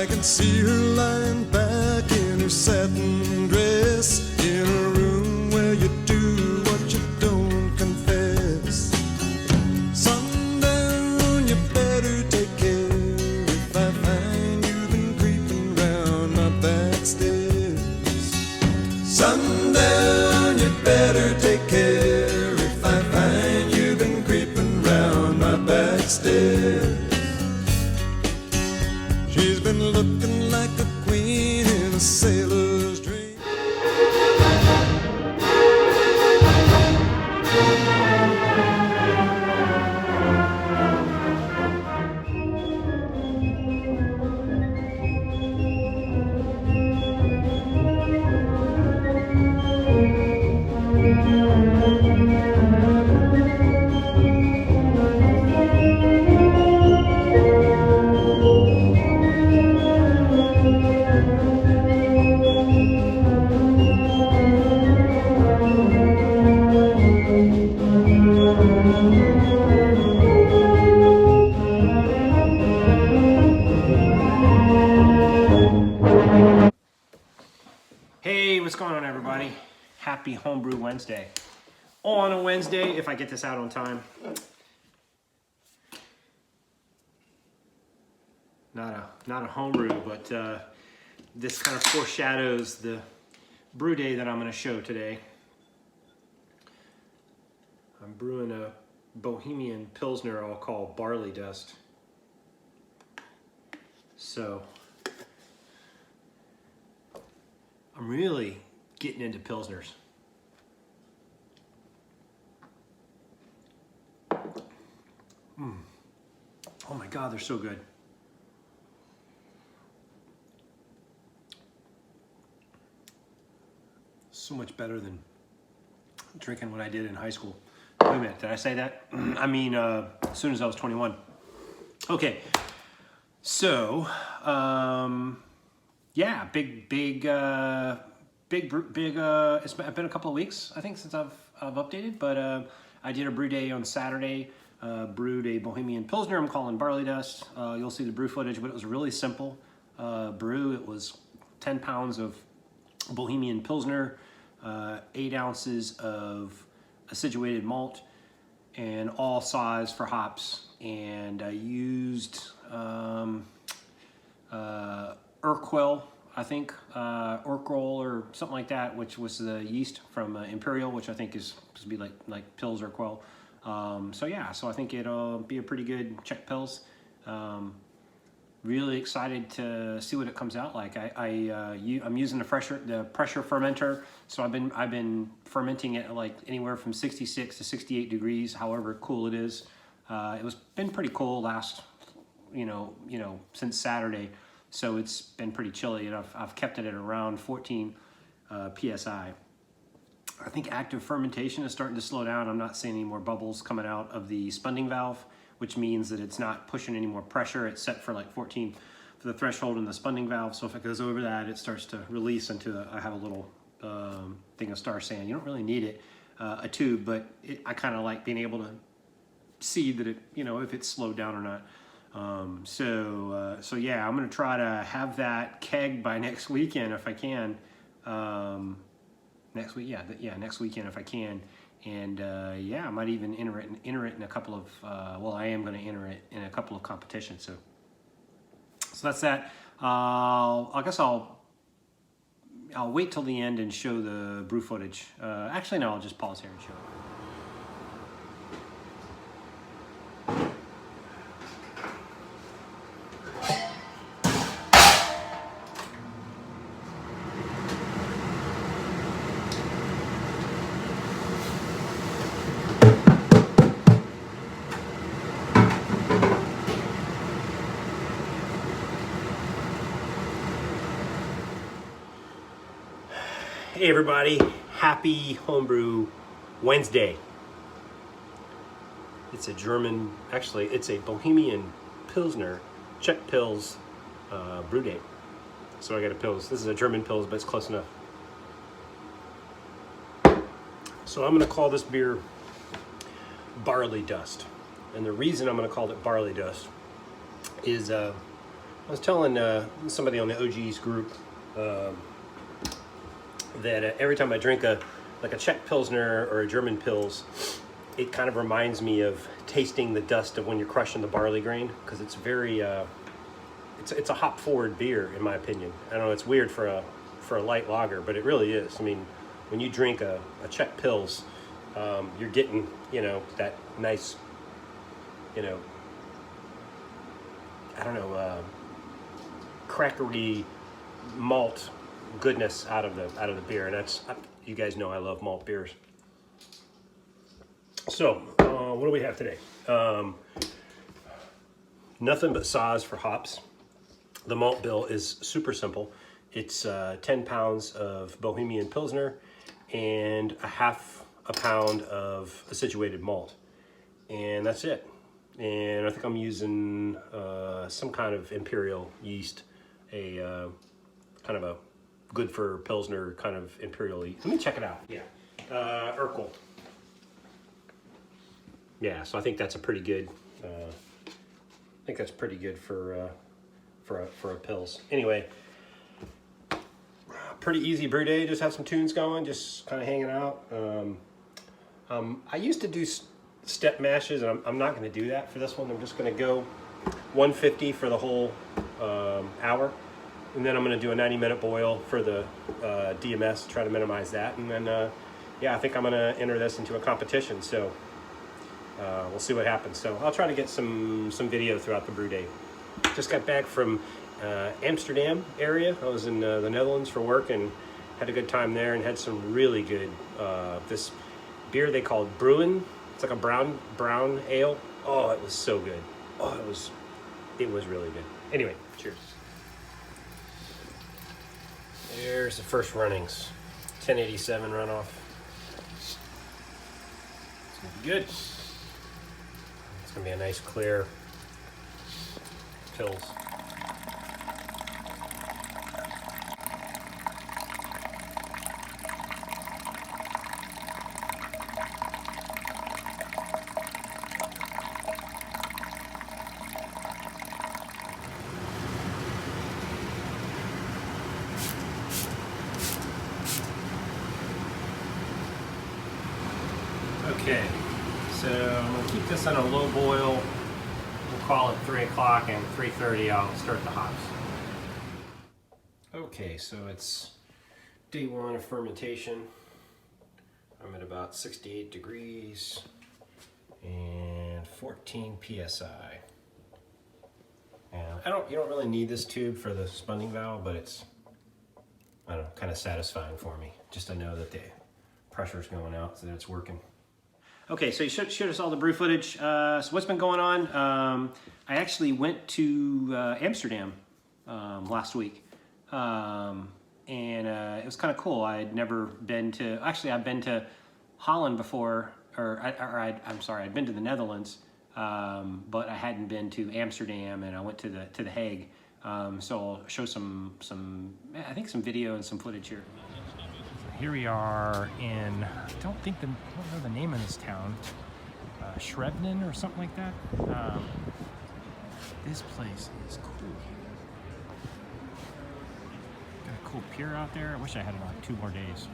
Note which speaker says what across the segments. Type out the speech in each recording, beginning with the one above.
Speaker 1: can see her lying back in her satin dress, in a room where you do what you don't confess. Sundown, you better take care if I find you've been creeping round my back stairs. Sundown, you better take care if I find you've been creeping round my back stairs. She's been looking like a queen in a sailor's dream.
Speaker 2: Hey, what's going on, everybody? Happy Homebrew Wednesday. On a Wednesday, if I get this out on time. Not a homebrew, but this kind of foreshadows the brew day that I'm going to show today. I'm brewing a Bohemian Pilsner I'll call Barley Dust. So I'm really getting into Pilsners. Oh my God, they're so good. So much better than drinking what I did in high school. Wait a minute, did I say that? I mean, as soon as I was 21. Okay, so, yeah, big, it's been a couple of weeks, I think, since I've updated, but I did a brew day on Saturday, brewed a Bohemian Pilsner I'm calling Barley Dust. You'll see the brew footage, but it was a really simple brew. It was 10 pounds of Bohemian Pilsner, 8 ounces of acidulated malt, and all size for hops, and I used Urquell, I think, Urquell or something like that, which was the yeast from Imperial, which I think is supposed to be like Pils Urquell. So yeah, so I think it'll be a pretty good Czech Pils. Really excited to see what it comes out like. I'm using the pressure fermenter, so I've been fermenting it at like anywhere from 66 to 68 degrees, however cool it is. It was been pretty cool last, since Saturday, so it's been pretty chilly, and I've kept it at around 14 psi. I think active fermentation is starting to slow down. I'm not seeing any more bubbles coming out of the spunding valve, which means that it's not pushing any more pressure. It's set for like 14 for the threshold in the spunding valve. So if it goes over that, it starts to release into I have a little thing of star sand. You don't really need it, a tube, but I kind of like being able to see that it, if it's slowed down or not. So yeah, I'm gonna try to have that kegged by next weekend if I can. Next weekend if I can. And yeah, I might even enter it in a couple of, I am going to enter it in a couple of competitions. So that's that. I guess I'll wait till the end and show the brew footage. Actually, no, I'll just pause here and show it. Hey everybody, happy Homebrew Wednesday. It's a it's a Bohemian Pilsner, Czech Pils brew day. So I got a Pils. This is a German Pils, but it's close enough. So I'm going to call this beer Barley Dust. And the reason I'm going to call it Barley Dust is I was telling somebody on the OGs group that every time I drink like a Czech Pilsner or a German Pils, it kind of reminds me of tasting the dust of when you're crushing the barley grain, because it's very, it's a hop forward beer in my opinion. I don't know, it's weird for a light lager, but it really is. I mean, when you drink a Czech Pils, you're getting, you know, that nice, you know, I don't know, crackery malt goodness out of the beer, and that's, you guys know I love malt beers. So what do we have today? Nothing but saws for hops. The malt bill is super simple. It's 10 pounds of Bohemian Pilsner and a half a pound of acidulated malt, and that's it. And I think I'm using some kind of imperial yeast, a kind of a good for Pilsner kind of imperial yeast. Let me check it out. Yeah, Urkel. Yeah, so I think that's a pretty good. I think that's pretty good for a Pils. Anyway, pretty easy brew day. Just have some tunes going, just kind of hanging out. I used to do step mashes, and I'm not going to do that for this one. I'm just going to go 150 for the whole hour, and then I'm going to do a 90-minute boil for the DMS, try to minimize that, and then yeah, I think I'm going to enter this into a competition, so we'll see what happens. So I'll try to get some video throughout the brew day. Just got back from Amsterdam area. I was in the Netherlands for work and had a good time there, and had some really good this beer they called Bruin. It's like a brown ale. Oh, it was so good. Oh, it was really good. Anyway, cheers. There's the first runnings. 1087 runoff. It's gonna be good. It's gonna be a nice clear Pils. Okay, so I'm going to keep this on a low boil. We'll call it 3 o'clock, and 3:30 I'll start the hops. Okay, so it's day 1 of fermentation. I'm at about 68 degrees and 14 psi. And you don't really need this tube for the spunding valve, but it's, I don't know, kind of satisfying for me. Just to know that the pressure's going out, so that it's working. Okay, so you showed us all the brew footage. So what's been going on? I actually went to Amsterdam last week, and it was kind of cool. I'd never been to, actually I've been to Holland before, I'm sorry, I'd been to the Netherlands, but I hadn't been to Amsterdam, and I went to the Hague. So I'll show some I think some video and some footage here. Here we are in, I don't know the name of this town, Shrevenen or something like that. This place is cool. Got a cool pier out there. I wish I had about 2 more days.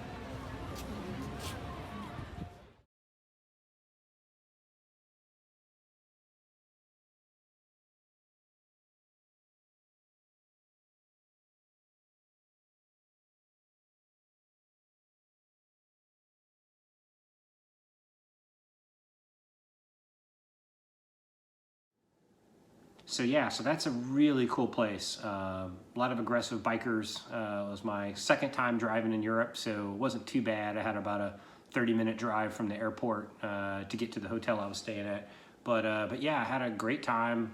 Speaker 2: So yeah, so that's a really cool place. A lot of aggressive bikers. It was my 2nd time driving in Europe, so it wasn't too bad. I had about a 30-minute drive from the airport to get to the hotel I was staying at. But yeah, I had a great time.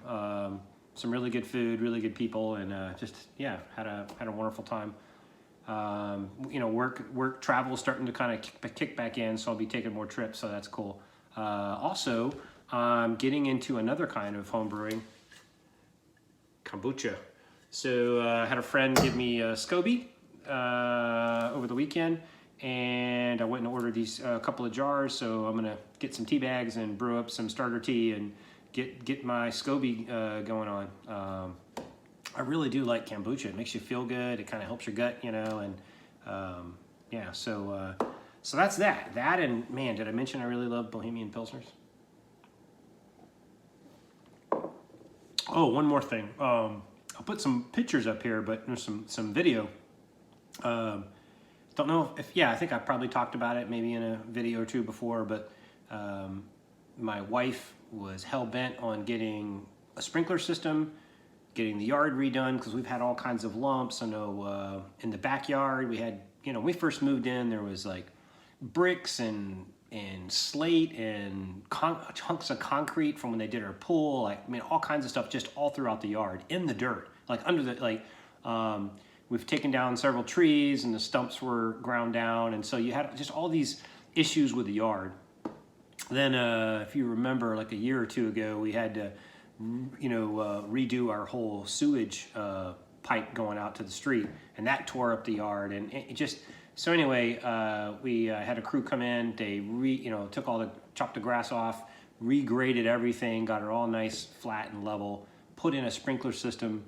Speaker 2: Some really good food, really good people, and just yeah, had a wonderful time. You know, work travel is starting to kind of kick back in, so I'll be taking more trips, so that's cool. Also, getting into another kind of home brewing. Kombucha. So I had a friend give me a SCOBY over the weekend, and I went and ordered these couple of jars. So I'm gonna get some tea bags and brew up some starter tea and get my SCOBY going on. I really do like kombucha. It makes you feel good. It kind of helps your gut, you know, and yeah. So that's that. That and man, did I mention I really love Bohemian Pilsners? Oh, one more thing. I'll put some pictures up here, but there's some video. Don't know if I think I probably talked about it maybe in a video or two before, but my wife was hell-bent on getting a sprinkler system, getting the yard redone, because we've had all kinds of lumps. I know in the backyard we had, you know, when we first moved in, there was like bricks and slate and chunks of concrete from when they did our pool. Like, I mean, all kinds of stuff just all throughout the yard, in the dirt, like under the, like, we've taken down several trees and the stumps were ground down. And so you had just all these issues with the yard. Then if you remember, like a year or two ago, we had to, you know, redo our whole sewage pipe going out to the street, and that tore up the yard. And it just, so anyway, we had a crew come in. They chopped the grass off, regraded everything, got it all nice, flat and level, put in a sprinkler system,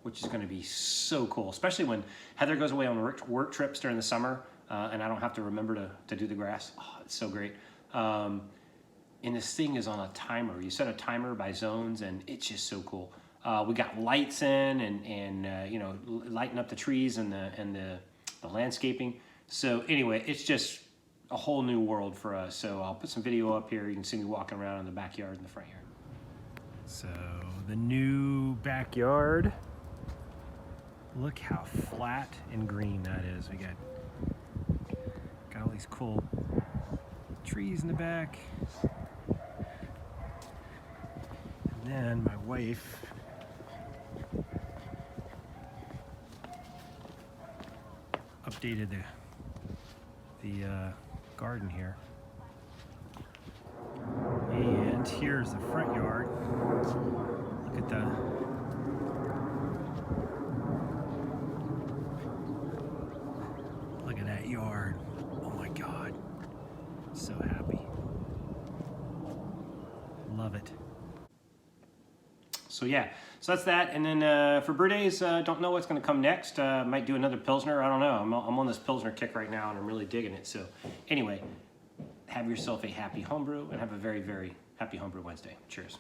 Speaker 2: which is going to be so cool, especially when Heather goes away on work trips during the summer, and I don't have to remember to do the grass. Oh, it's so great. And this thing is on a timer. You set a timer by zones, and it's just so cool. We got lights in, and you know, lighting up the trees and the landscaping. So anyway, it's just a whole new world for us. So I'll put some video up here. You can see me walking around in the backyard and the front yard. So the new backyard. Look how flat and green that is. We got all these cool trees in the back. And then my wife updated the garden here. And here's the front yard. Look at that yard. Oh my God. So happy. Love it. So yeah, so that's that. And then for brew days, don't know what's going to come next. Might do another Pilsner. I don't know. I'm on this Pilsner kick right now, and I'm really digging it. So anyway, have yourself a happy homebrew, and have a very, very happy Homebrew Wednesday. Cheers.